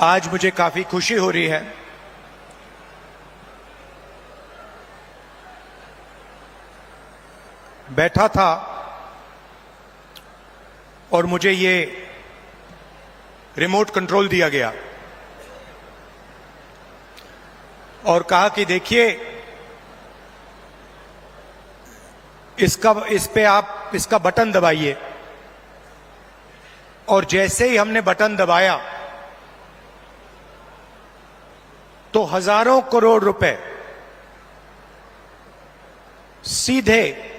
आज मुझे काफी खुशी हो रही है बैठा था और मुझे ये रिमोट कंट्रोल दिया गया और कहा कि देखिए इस पे आप इसका बटन दबाइए। और जैसे ही हमने बटन दबाया तो हजारों करोड़ रुपए सीधे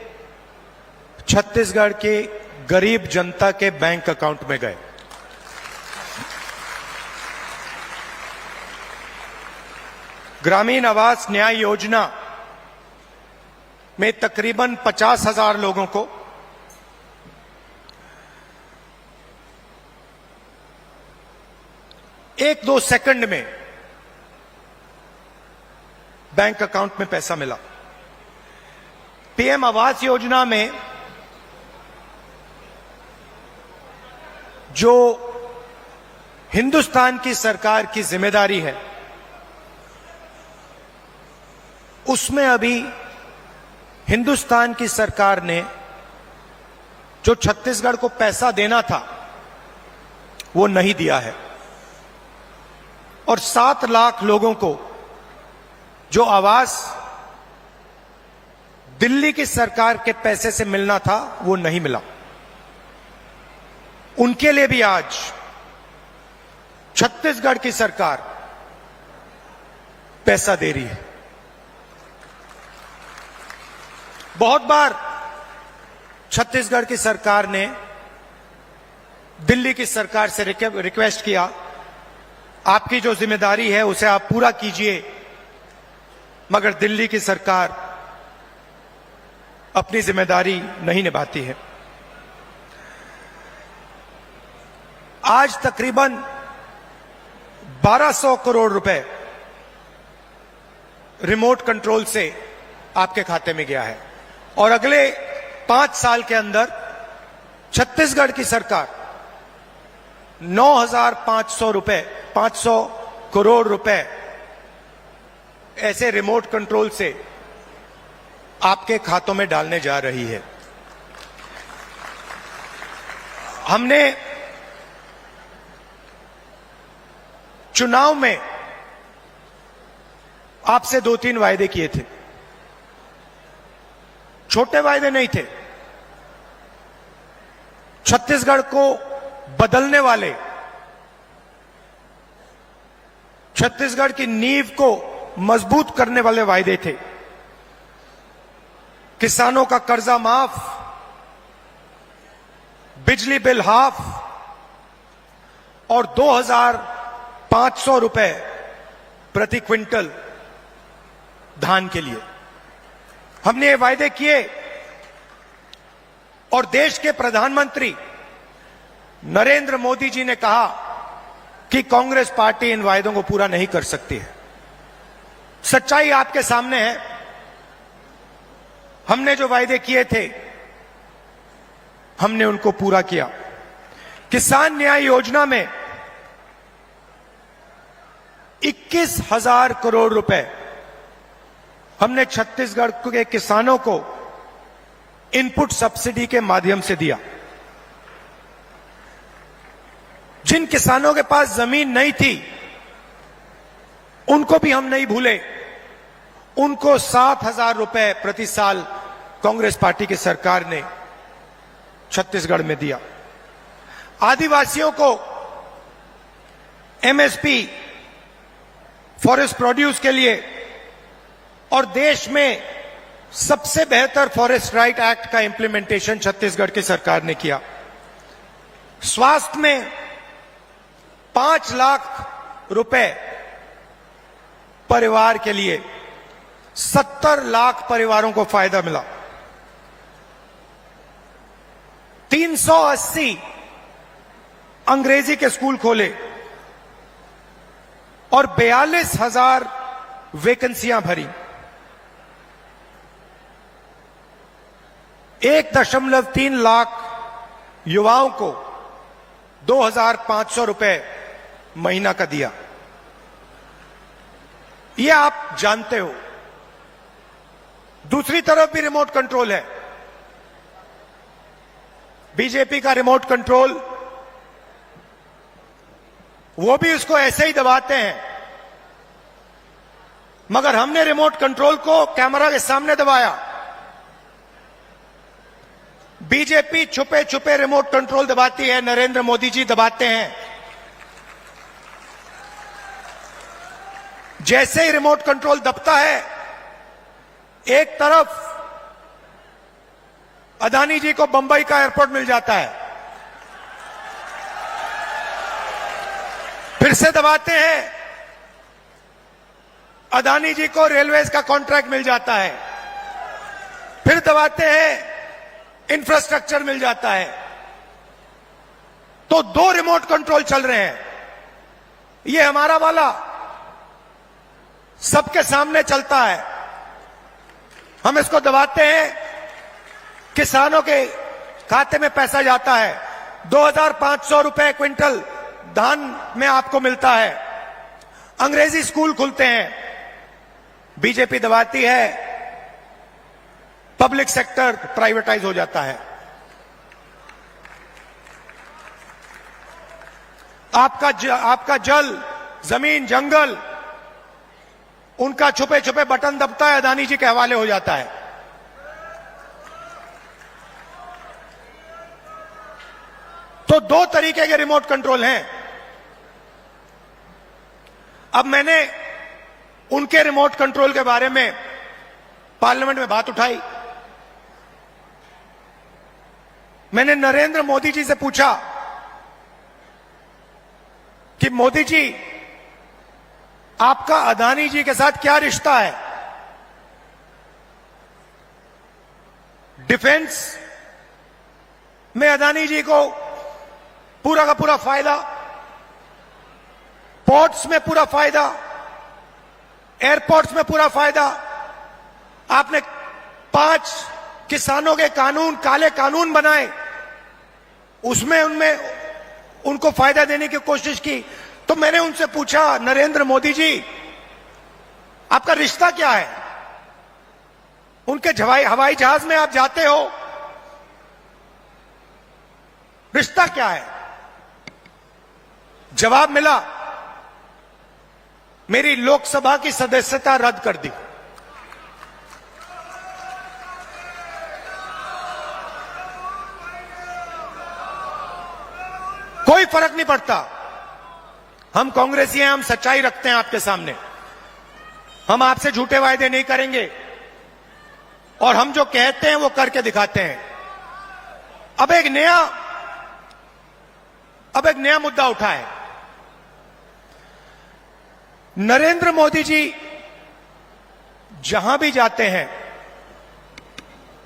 छत्तीसगढ़ के गरीब जनता के बैंक अकाउंट में गए। ग्रामीण आवास न्याय योजना में तकरीबन 50,000 लोगों को एक दो सेकंड में बैंक अकाउंट में पैसा मिला। पीएम आवास योजना में जो हिंदुस्तान की सरकार की जिम्मेदारी है उसमें अभी हिंदुस्तान की सरकार ने जो छत्तीसगढ़ को पैसा देना था वो नहीं दिया है और 7 लाख लोगों को जो आवास दिल्ली की सरकार के पैसे से मिलना था वो नहीं मिला। उनके लिए भी आज छत्तीसगढ़ की सरकार पैसा दे रही है। बहुत बार छत्तीसगढ़ की सरकार ने दिल्ली की सरकार से रिक्वेस्ट किया, आपकी जो जिम्मेदारी है उसे आप पूरा कीजिए, मगर दिल्ली की सरकार अपनी जिम्मेदारी नहीं निभाती है। आज तकरीबन 1200 करोड़ रुपए रिमोट कंट्रोल से आपके खाते में गया है और अगले 5 साल के अंदर छत्तीसगढ़ की सरकार 500 करोड़ रुपए ऐसे रिमोट कंट्रोल से आपके खातों में डालने जा रही है। हमने चुनाव में आपसे 2-3 वायदे किए थे। छोटे वायदे नहीं थे, छत्तीसगढ़ को बदलने वाले, छत्तीसगढ़ की नींव को मजबूत करने वाले वायदे थे। किसानों का कर्जा माफ, बिजली बिल हाफ और 2,500 रुपए प्रति क्विंटल धान के लिए हमने ये वायदे किए और देश के प्रधानमंत्री नरेंद्र मोदी जी ने कहा कि कांग्रेस पार्टी इन वायदों को पूरा नहीं कर सकती है। सच्चाई आपके सामने है। हमने जो वायदे किए थे हमने उनको पूरा किया। किसान न्याय योजना में 21,000 करोड़ रुपए हमने छत्तीसगढ़ के किसानों को इनपुट सब्सिडी के माध्यम से दिया। जिन किसानों के पास जमीन नहीं थी उनको भी हम नहीं भूले, उनको 7,000 रुपए प्रति साल कांग्रेस पार्टी की सरकार ने छत्तीसगढ़ में दिया। आदिवासियों को एमएसपी फॉरेस्ट प्रोड्यूस के लिए और देश में सबसे बेहतर फॉरेस्ट राइट एक्ट का इंप्लीमेंटेशन छत्तीसगढ़ की सरकार ने किया। स्वास्थ्य में 5 लाख रुपए परिवार के लिए 70 लाख परिवारों को फायदा मिला। 380 अंग्रेजी के स्कूल खोले और 42,000 वैकेंसियां भरी। 1.3 लाख युवाओं को 2,500 रुपए महीना का दिया। ये आप जानते हो। दूसरी तरफ भी रिमोट कंट्रोल है। बीजेपी का रिमोट कंट्रोल, वो भी उसको ऐसे ही दबाते हैं, मगर हमने रिमोट कंट्रोल को कैमरा के सामने दबाया। बीजेपी छुपे छुपे रिमोट कंट्रोल दबाती है, नरेंद्र मोदी जी दबाते हैं। जैसे ही रिमोट कंट्रोल दबता है, एक तरफ अदानी जी को बंबई का एयरपोर्ट मिल जाता है, फिर से दबाते हैं, अदानी जी को रेलवेज का कॉन्ट्रैक्ट मिल जाता है, फिर दबाते हैं, इंफ्रास्ट्रक्चर मिल जाता है। तो दो रिमोट कंट्रोल चल रहे हैं। ये हमारा वाला सबके सामने चलता है। हम इसको दबाते हैं, किसानों के खाते में पैसा जाता है। 2500 रुपए क्विंटल धान में आपको मिलता है। अंग्रेजी स्कूल खुलते हैं। बीजेपी दबाती है, पब्लिक सेक्टर प्राइवेटाइज हो जाता है। आपका जल, जमीन, जंगल, उनका छुपे छुपे बटन दबता है, अदानी जी के हवाले हो जाता है। तो दो तरीके के रिमोट कंट्रोल हैं। अब मैंने उनके रिमोट कंट्रोल के बारे में पार्लियामेंट में बात उठाई। मैंने नरेंद्र मोदी जी से पूछा कि मोदी जी, आपका अदानी जी के साथ क्या रिश्ता है? डिफेंस में अदानी जी को पूरा का पूरा फायदा, पोर्ट्स में पूरा फायदा, एयरपोर्ट्स में पूरा फायदा। आपने 5 किसानों के कानून, काले कानून बनाए, उसमें उनको फायदा देने की कोशिश की। तो मैंने उनसे पूछा, नरेंद्र मोदी जी, आपका रिश्ता क्या है? उनके हवाई जहाज में आप जाते हो, रिश्ता क्या है? जवाब मिला, मेरी लोकसभा की सदस्यता रद्द कर दी। कोई फर्क नहीं पड़ता। हम कांग्रेसी हैं, हम सच्चाई रखते हैं आपके सामने। हम आपसे झूठे वायदे नहीं करेंगे और हम जो कहते हैं वो करके दिखाते हैं। अब एक नया मुद्दा उठा है। नरेंद्र मोदी जी जहां भी जाते हैं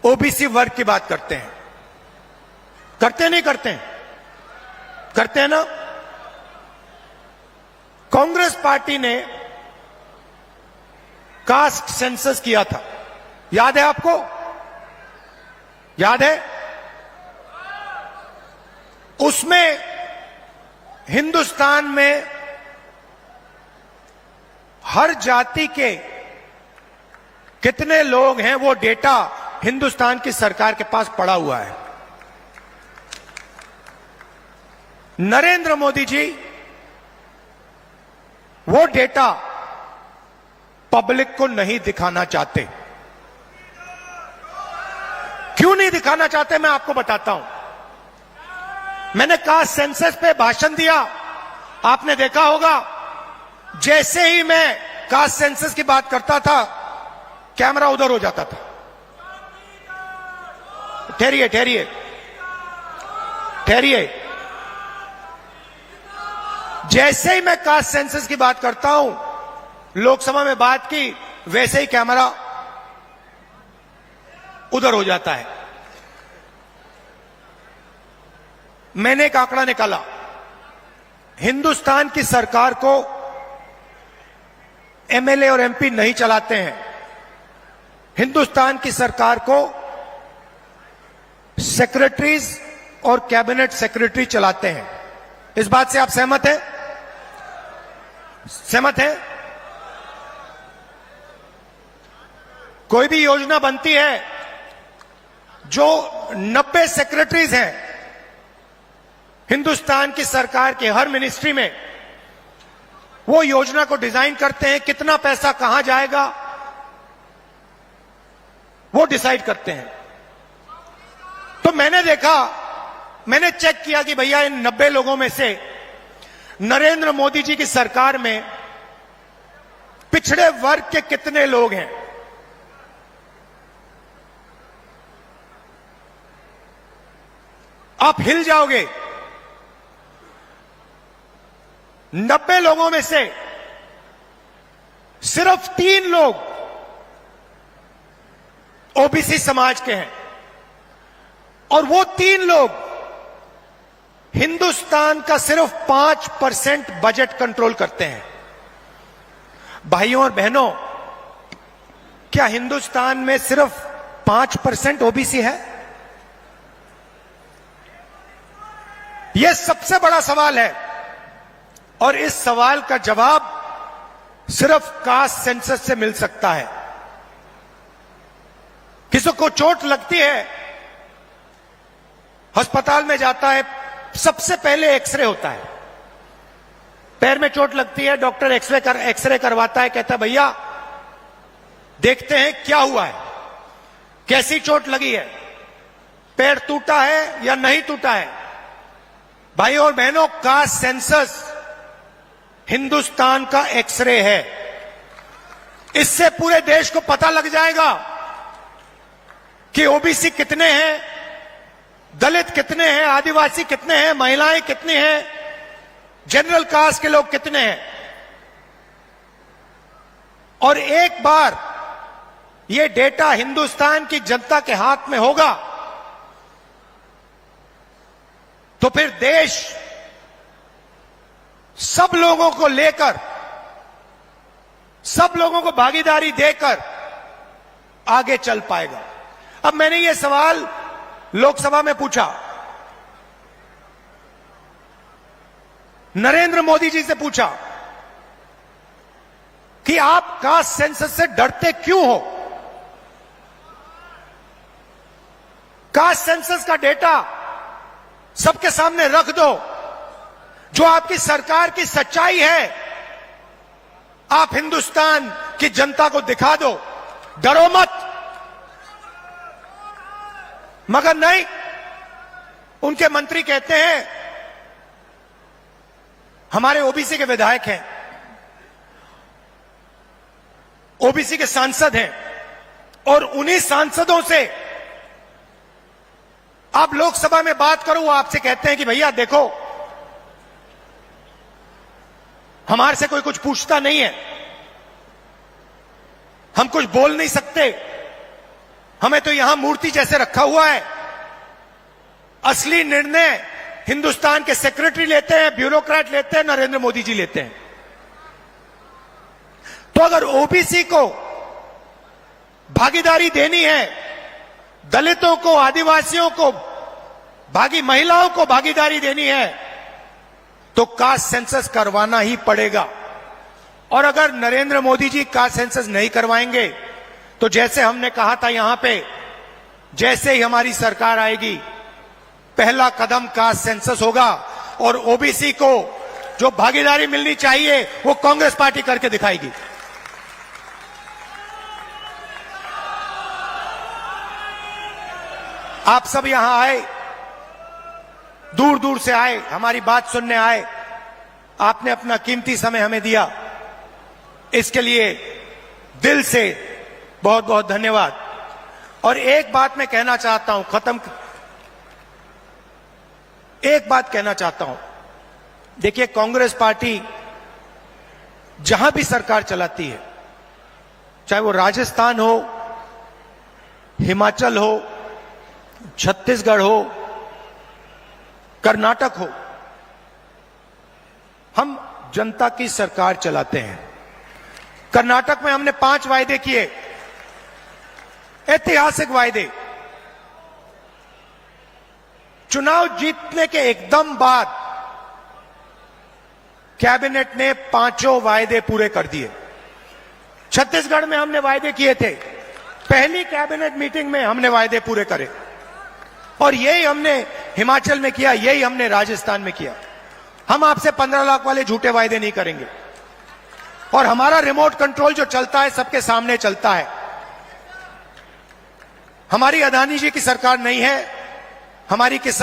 ओबीसी वर्ग की बात करते हैं। करते नहीं करते हैं? करते हैं ना। कांग्रेस पार्टी ने कास्ट सेंसस किया था, याद है आपको? याद है? उसमें हिंदुस्तान में हर जाति के कितने लोग हैं वो डेटा हिंदुस्तान की सरकार के पास पड़ा हुआ है। नरेंद्र मोदी जी वो डेटा पब्लिक को नहीं दिखाना चाहते। क्यों नहीं दिखाना चाहते, मैं आपको बताता हूं। मैंने कास्ट सेंसस पे भाषण दिया, आपने देखा होगा। जैसे ही मैं कास्ट सेंसस की बात करता था, कैमरा उधर हो जाता था। ठहरिए ठहरिए ठहरिए। जैसे ही मैं कास्ट सेंसस की बात करता हूं, लोकसभा में बात की, वैसे ही कैमरा उधर हो जाता है। मैंने एक आंकड़ा निकाला, हिंदुस्तान की सरकार को एमएलए और एमपी नहीं चलाते हैं। हिंदुस्तान की सरकार को सेक्रेटरीज और कैबिनेट सेक्रेटरी चलाते हैं। इस बात से आप सहमत हैं? सहमत है? कोई भी योजना बनती है, जो 90 सेक्रेटरीज हैं हिंदुस्तान की सरकार के हर मिनिस्ट्री में, वो योजना को डिजाइन करते हैं, कितना पैसा कहां जाएगा वो डिसाइड करते हैं। तो मैंने चेक किया कि भैया इन 90 लोगों में से नरेंद्र मोदी जी की सरकार में पिछड़े वर्ग के कितने लोग हैं। आप हिल जाओगे। 90 लोगों में से सिर्फ 3 लोग ओबीसी समाज के हैं, और वो 3 लोग हिंदुस्तान का सिर्फ 5% बजट कंट्रोल करते हैं। भाइयों और बहनों, क्या हिंदुस्तान में सिर्फ 5% ओबीसी है? यह सबसे बड़ा सवाल है, और इस सवाल का जवाब सिर्फ कास्ट सेंसस से मिल सकता है। किसी को चोट लगती है, अस्पताल में जाता है, सबसे पहले एक्सरे होता है। पैर में चोट लगती है, डॉक्टर एक्सरे करवाता है, कहता है भैया देखते हैं क्या हुआ है, कैसी चोट लगी है, पैर टूटा है या नहीं टूटा है। भाइयों और बहनों, कास्ट सेंसस हिंदुस्तान का एक्सरे है। इससे पूरे देश को पता लग जाएगा कि ओबीसी कितने हैं, दलित कितने हैं, आदिवासी कितने हैं, महिलाएं कितनी हैं, जनरल कास्ट के लोग कितने हैं। और एक बार ये डेटा हिंदुस्तान की जनता के हाथ में होगा तो फिर देश सब लोगों को लेकर, सब लोगों को भागीदारी देकर आगे चल पाएगा। अब मैंने ये सवाल लोकसभा में पूछा, नरेंद्र मोदी जी से पूछा कि आप कास्ट सेंसस से डरते क्यों हो? कास्ट सेंसस का डेटा सबके सामने रख दो, जो आपकी सरकार की सच्चाई है, आप हिंदुस्तान की जनता को दिखा दो, डरो मत। मगर नहीं, उनके मंत्री कहते हैं हमारे ओबीसी के विधायक हैं, ओबीसी के सांसद हैं, और उन्हीं सांसदों से आप लोकसभा में बात करो, वो आपसे कहते हैं कि भैया देखो हमारे से कोई कुछ पूछता नहीं है, हम कुछ बोल नहीं सकते, हमें तो यहां मूर्ति जैसे रखा हुआ है। असली निर्णय हिंदुस्तान के सेक्रेटरी लेते हैं, ब्यूरोक्रेट लेते हैं, नरेंद्र मोदी जी लेते हैं। तो अगर ओबीसी को भागीदारी देनी है, दलितों को, आदिवासियों को, महिलाओं को भागीदारी देनी है, तो कास्ट सेंसस करवाना ही पड़ेगा। और अगर नरेंद्र मोदी जी कास्ट सेंसस नहीं करवाएंगे तो जैसे हमने कहा था यहां पे, जैसे ही हमारी सरकार आएगी पहला कदम कास्ट सेंसस होगा, और ओबीसी को जो भागीदारी मिलनी चाहिए वो कांग्रेस पार्टी करके दिखाएगी। आप सब यहां आए, दूर दूर से आए, हमारी बात सुनने आए, आपने अपना कीमती समय हमें दिया, इसके लिए दिल से बहुत बहुत धन्यवाद। और एक बात मैं कहना चाहता हूं, एक बात कहना चाहता हूं, देखिए कांग्रेस पार्टी जहां भी सरकार चलाती है, चाहे वो राजस्थान हो, हिमाचल हो, छत्तीसगढ़ हो, कर्नाटक हो, हम जनता की सरकार चलाते हैं। कर्नाटक में हमने 5 वायदे किए, ऐतिहासिक वायदे। चुनाव जीतने के एकदम बाद कैबिनेट ने 5 वायदे पूरे कर दिए। छत्तीसगढ़ में हमने वायदे किए थे, पहली कैबिनेट मीटिंग में हमने वायदे पूरे करे, और यही हमने हिमाचल में किया, यही हमने राजस्थान में किया। हम आपसे 15 लाख वाले झूठे वायदे नहीं करेंगे, और हमारा रिमोट कंट्रोल जो चलता है सबके सामने चलता है। हमारी अदानी जी की सरकार नहीं है, हमारी किसान